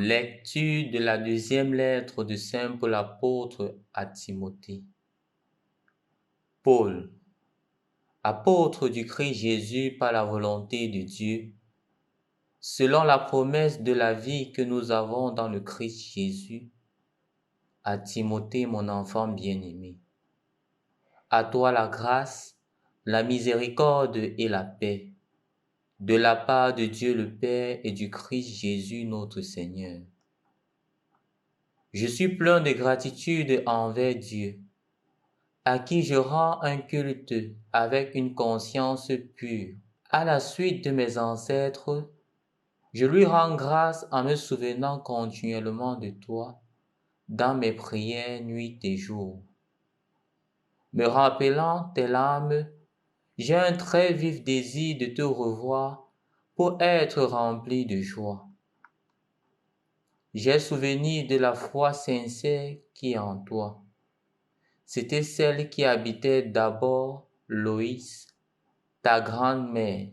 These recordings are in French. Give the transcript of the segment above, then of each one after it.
Lecture de la deuxième lettre de Saint Paul apôtre à Timothée. Paul, apôtre du Christ Jésus par la volonté de Dieu, selon la promesse de la vie que nous avons dans le Christ Jésus, à Timothée, mon enfant bien-aimé. À toi la grâce, la miséricorde et la paix, de la part de Dieu le Père et du Christ Jésus notre Seigneur. Je suis plein de gratitude envers Dieu, à qui je rends un culte avec une conscience pure. À la suite de mes ancêtres, je lui rends grâce en me souvenant continuellement de toi dans mes prières nuit et jour. Me rappelant tes larmes, j'ai un très vif désir de te revoir pour être rempli de joie. J'ai souvenir de la foi sincère qui est en toi. C'était celle qui habitait d'abord Loïs, ta grand-mère,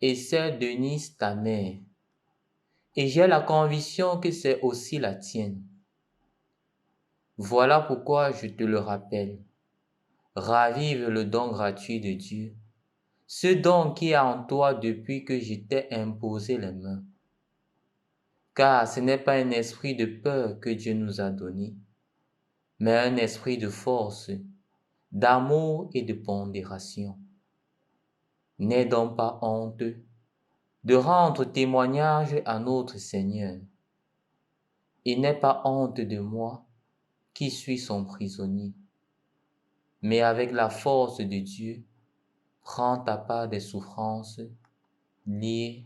et celle d'Eunice, ta mère. Et j'ai la conviction que c'est aussi la tienne. Voilà pourquoi je te le rappelle. Ravive le don gratuit de Dieu, ce don qui est en toi depuis que je t'ai imposé les mains. Car ce n'est pas un esprit de peur que Dieu nous a donné, mais un esprit de force, d'amour et de pondération. N'aie donc pas honte de rendre témoignage à notre Seigneur. Et n'aie pas honte de moi qui suis son prisonnier. Mais avec la force de Dieu, prends ta part des souffrances liées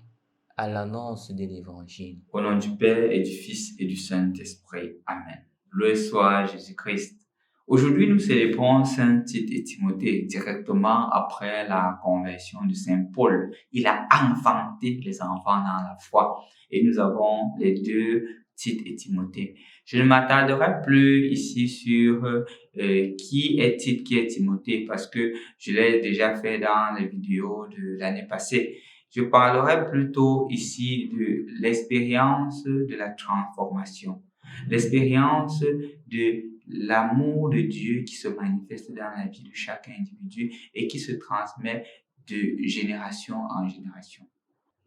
à l'annonce de l'Évangile. Au nom du Père et du Fils et du Saint-Esprit. Amen. Loué soit Jésus-Christ. Aujourd'hui, nous célébrons Saint Tite et Timothée directement après la conversion de Saint Paul. Il a enfanté les enfants dans la foi. Et nous avons les deux, Tite et Timothée. Je ne m'attarderai plus ici sur qui est Tite, qui est Timothée, parce que je l'ai déjà fait dans les vidéos de l'année passée. Je parlerai plutôt ici de l'expérience de la transformation, l'expérience de l'amour de Dieu qui se manifeste dans la vie de chaque individu et qui se transmet de génération en génération.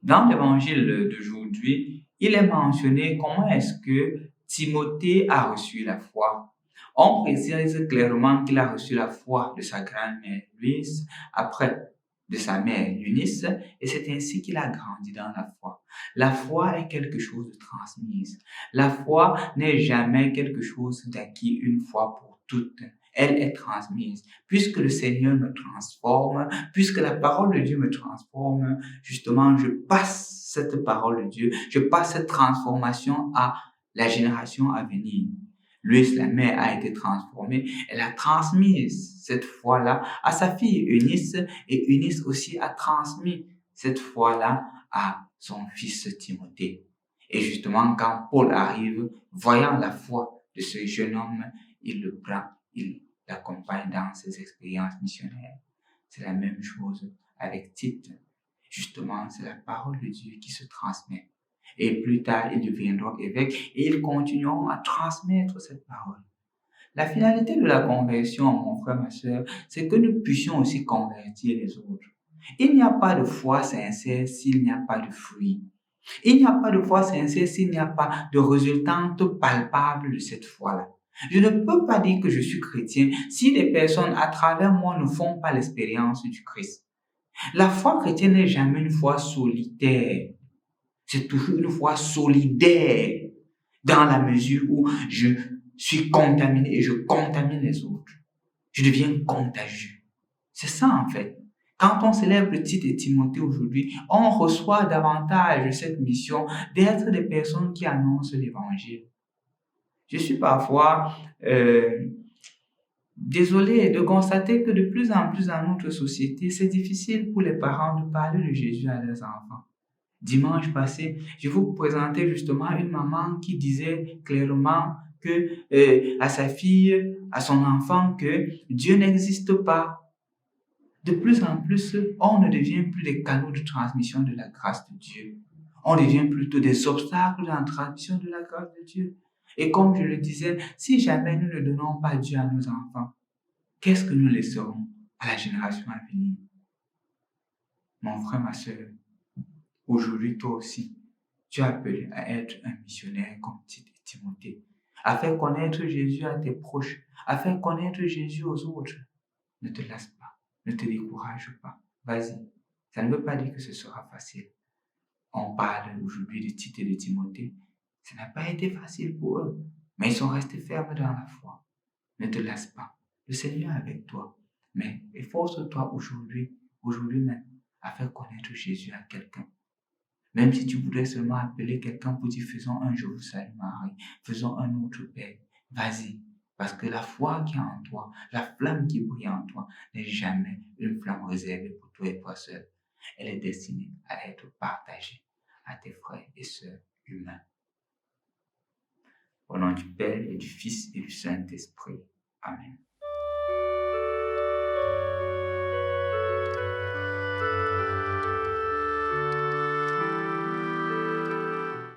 Dans l'évangile d'aujourd'hui, il est mentionné comment est-ce que Timothée a reçu la foi. On précise clairement qu'il a reçu la foi de sa grand-mère Louise, après de sa mère Eunice, et c'est ainsi qu'il a grandi dans la foi. La foi est quelque chose de transmise. La foi n'est jamais quelque chose d'acquis une fois pour toutes. Elle est transmise. Puisque le Seigneur me transforme, puisque la parole de Dieu me transforme, justement, je passe cette parole de Dieu, je passe cette transformation à la génération à venir. Louise, la mère, a été transformée. Elle a transmis cette foi-là à sa fille Eunice, et Eunice aussi a transmis cette foi-là à son fils Timothée. Et justement, quand Paul arrive, voyant la foi de ce jeune homme, il le prend, il l'accompagne dans ses expériences missionnaires. C'est la même chose avec Tite. Justement, c'est la parole de Dieu qui se transmet. Et plus tard, ils deviendront évêques et ils continueront à transmettre cette parole. La finalité de la conversion, mon frère, ma soeur, c'est que nous puissions aussi convertir les autres. Il n'y a pas de foi sincère s'il n'y a pas de fruit. Il n'y a pas de foi sincère s'il n'y a pas de résultante palpable de cette foi-là. Je ne peux pas dire que je suis chrétien si les personnes à travers moi ne font pas l'expérience du Christ. La foi chrétienne n'est jamais une foi solitaire. C'est toujours une foi solidaire dans la mesure où je suis contaminé et je contamine les autres. Je deviens contagieux. C'est ça en fait. Quand on célèbre Tite et Timothée aujourd'hui, on reçoit davantage cette mission d'être des personnes qui annoncent l'évangile. Je suis parfois désolé de constater que de plus en plus dans notre société, c'est difficile pour les parents de parler de Jésus à leurs enfants. Dimanche passé, je vous présentais justement une maman qui disait clairement que à sa fille, à son enfant, que Dieu n'existe pas. De plus en plus, on ne devient plus des canaux de transmission de la grâce de Dieu. On devient plutôt des obstacles dans la transmission de la grâce de Dieu. Et comme je le disais, si jamais nous ne donnons pas Dieu à nos enfants, qu'est-ce que nous laisserons à la génération à venir? Mon frère, ma soeur, aujourd'hui, toi aussi, tu es appelé à être un missionnaire comme Tite et Timothée, à faire connaître Jésus à tes proches, à faire connaître Jésus aux autres. Ne te lasse pas, ne te décourage pas. Vas-y. Ça ne veut pas dire que ce sera facile. On parle aujourd'hui de Tite et de Timothée. Ça n'a pas été facile pour eux, mais ils sont restés fermes dans la foi. Ne te lasse pas. Le Seigneur est avec toi. Mais efforce-toi aujourd'hui même, à faire connaître Jésus à quelqu'un. Même si tu voudrais seulement appeler quelqu'un pour dire faisons un je vous salue Marie, faisons un autre Père, vas-y. Parce que la foi qui est en toi, la flamme qui brille en toi, n'est jamais une flamme réservée pour toi et toi seul. Elle est destinée à être partagée à tes frères et sœurs humains. Au nom du Père et du Fils et du Saint-Esprit. Amen.